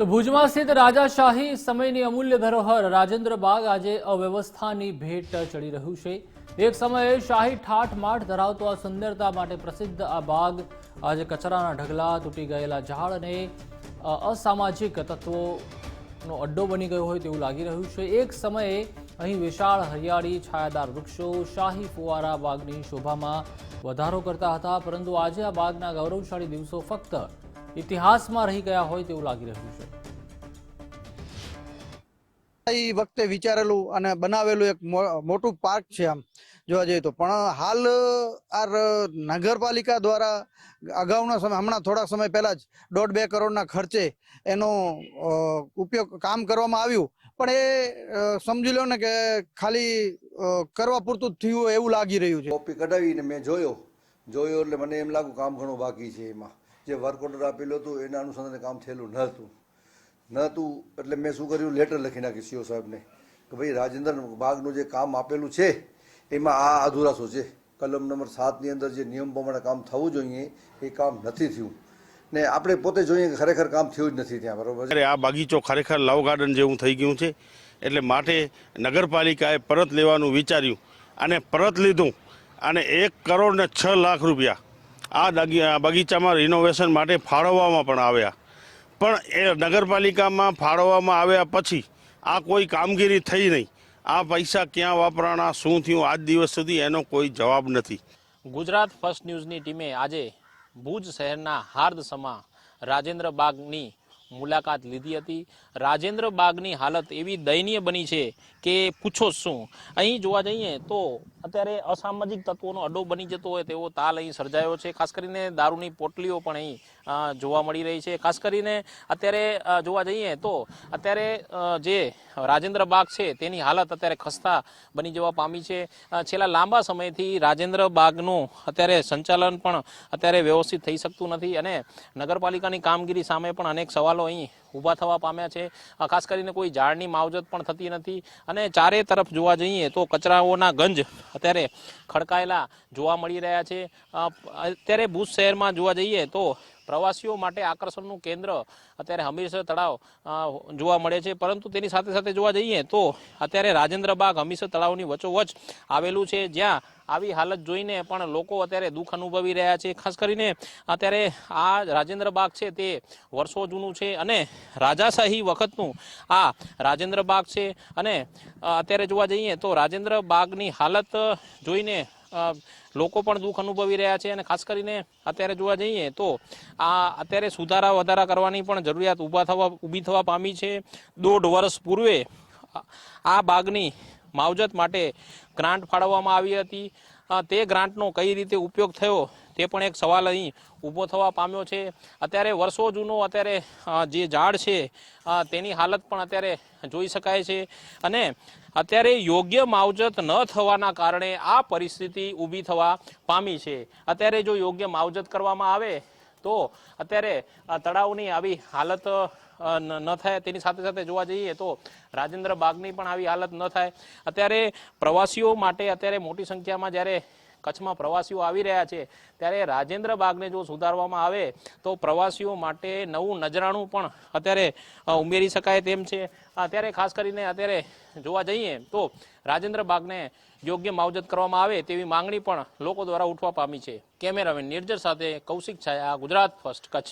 તો ભુજમાં સ્થિત રાજાશાહી સમયની અમૂલ્ય ધરોહર રાજેન્દ્ર બાગ આજે અવ્યવસ્થાની ભેટ ચડી રહ્યું છે। એક સમયે શાહી ઠાઠમાઠ ધરાવતો આ સુંદરતા માટે પ્રસિદ્ધ આ બાગ આજે કચરાના ઢગલા, તૂટી ગયેલા ઝાડ અને અસામાજિક તત્વોનો અડ્ડો બની ગયો હોય તેવું લાગી રહ્યું છે। એક સમયે અહીં વિશાળ હરિયાળી, છાયાદાર વૃક્ષો શાહી ફુવારા બાગની શોભામાં વધારો કરતા હતા, પરંતુ આજે આ બાગના ગૌરવશાળી દિવસો ફક્ત ઇતિહાસમાં રહી ગયા હોય તેવું લાગી રહ્યું છે। એ વખતે વિચારેલું અને બનાવેલું એક મોટું પાર્ક છે આમ જોવા જઈએ તો, પણ હાલ આ નગરપાલિકા દ્વારા અગાઉના સમય હમણાં થોડા સમય પહેલા જ 1.5-2 કરોડના ખર્ચે એનો ઉપયોગ કામ કરવામાં આવ્યું, પણ એ સમજી લો ને કે ખાલી કરવા પૂરતું જ થયું એવું લાગી રહ્યું છે। કોપી કઢાવીને મેં જોયો એટલે મને એમ લાગ્યું કામ ઘણું બાકી છે। એમાં જે વર્ક ઓર્ડર આપેલું હતું એના અનુસંધાને કામ થયેલું નહોતું એટલે મેં શું કર્યું, લેટર લખી નાખી સીઓ સાહેબને કે ભાઈ રાજેન્દ્ર બાગનું જે કામ આપેલું છે એમાં આ અધૂરાશો છે। કલમ નંબર 7ની અંદર જે નિયમ પ્રમાણે કામ થવું જોઈએ એ કામ નથી થયું ને આપણે પોતે જોઈએ કે ખરેખર કામ થયું જ નથી ત્યાં, બરોબર છે। આ બગીચો ખરેખર લવ ગાર્ડન જેવું થઈ ગયું છે, એટલે માટે નગરપાલિકાએ પરત લેવાનું વિચાર્યું અને પરત લીધું અને 1,06,00,000 રૂપિયા આ બગીચામાં રિનોવેશન માટે ફાળવવામાં પણ આવ્યા, પણ એ નગરપાલિકામાં ફાળવવામાં આવ્યા પછી આ કોઈ કામગીરી થઈ નહીં। આ પૈસા ક્યાં વાપરાણા, શું થયું, આજ દિવસ સુધી એનો કોઈ જવાબ નથી। ગુજરાત ફર્સ્ટ ન્યૂઝની ટીમે આજે ભુજ શહેરના હાર્દસમા રાજેન્દ્ર બાગની મુલાકાત લીધી હતી। રાજેન્દ્ર બાગની હાલત એવી દયનીય બની છે કે પૂછો શું। અહીં જોવા જઈએ તો અત્યારે અસામાજિક તત્વોનો અડ્ડો બની જતો હોય તેવો તાલ અહીં સર્જાયો છે। ખાસ કરીને દારૂની પોટલીઓ પણ અહીં જોવા મળી રહી છે। ખાસ કરીને અત્યારે જોવા જઈએ તો અત્યારે જે રાજેન્દ્ર બાગ છે તેની હાલત અત્યારે ખસ્તા બની જવા પામી છે। છેલ્લા લાંબા સમયથી રાજેન્દ્ર બાગનું અત્યારે સંચાલન પણ અત્યારે વ્યવસ્થિત થઈ શકતું નથી અને નગરપાલિકાની કામગીરી સામે પણ અનેક સવાલો અહીં ઊભા થવા પામ્યા છે। ખાસ કરીને કોઈ ઝાડની માવજત પણ થતી નથી અને ચારે તરફ જોવા જઈએ તો કચરાઓના ગંજ અત્યારે ખડકાયેલા જોવા મળી રહ્યા છે। અત્યારે ભુજ શહેરમાં જોવા જઈએ તો પ્રવાસીઓ માટે આકર્ષણનું કેન્દ્ર અત્યારે હમીરસર તળાવ જોવા મળે છે, પરંતુ તેની સાથે સાથે જોવા જઈએ તો અત્યારે રાજેન્દ્ર બાગ હમીરસર તળાવની વચ્ચોવચ આવેલું છે, જ્યાં આવી હાલત જોઈને પણ લોકો અત્યારે દુઃખ અનુભવી રહ્યા છે। ખાસ કરીને અત્યારે આ રાજેન્દ્ર બાગ છે તે વર્ષો જૂનું છે અને રાજાશાહી વખતનું આ રાજેન્દ્ર બાગ છે અને અત્યારે જોવા જઈએ તો રાજેન્દ્ર બાગની હાલત જોઈને લોકો પણ દુઃખ અનુભવી રહ્યા છે અને ખાસ કરીને અત્યારે જોવા જઈએ તો આ અત્યારે સુધારા વધારા કરવાની પણ જરૂરિયાત ઊભી થવા પામી છે। 1.5 વર્ષ પૂર્વે આ બાગની માવજત માટે ગ્રાન્ટ ફાળવવામાં આવી હતી, તે ગ્રાન્ટનો કઈ રીતે ઉપયોગ થયો તે પણ એક સવાલ અહીં ઊભો થવા પામ્યો છે। અત્યારે વર્ષો જૂનો અત્યારે જે ઝાડ છે તેની હાલત પણ અત્યારે જોઈ શકાય છે અને અત્યારે યોગ્ય માવજત ન થવાના કારણે આ પરિસ્થિતિ ઊભી થવા પામી છે। અત્યારે જો યોગ્ય માવજત કરવામાં આવે તો અત્યારે તળાવની આવી હાલત ન થાય, તેની સાથે સાથે જોવા જઈએ તો રાજેન્દ્ર બાગની પણ આવી હાલત ન થાય। અત્યારે પ્રવાસીઓ માટે અત્યારે મોટી સંખ્યામાં જ્યારે કચ્છમાં પ્રવાસીઓ આવી રહ્યા છે ત્યારે રાજેન્દ્ર બાગને જો સુધારવામાં આવે તો પ્રવાસીઓ માટે નવું નજરાણું પણ અત્યારે ઉમેરી શકાય તેમ છે। અત્યારે ખાસ કરીને અત્યારે જોવા જઈએ તો રાજેન્દ્ર બાગને યોગ્ય માવજત કરવામાં આવે તેવી માંગણી પણ લોકો દ્વારા ઉઠવા પામી છે। કેમેરામેન નિર્જર સાથે કૌશિક છાયા, ગુજરાત ફર્સ્ટ, કચ્છ।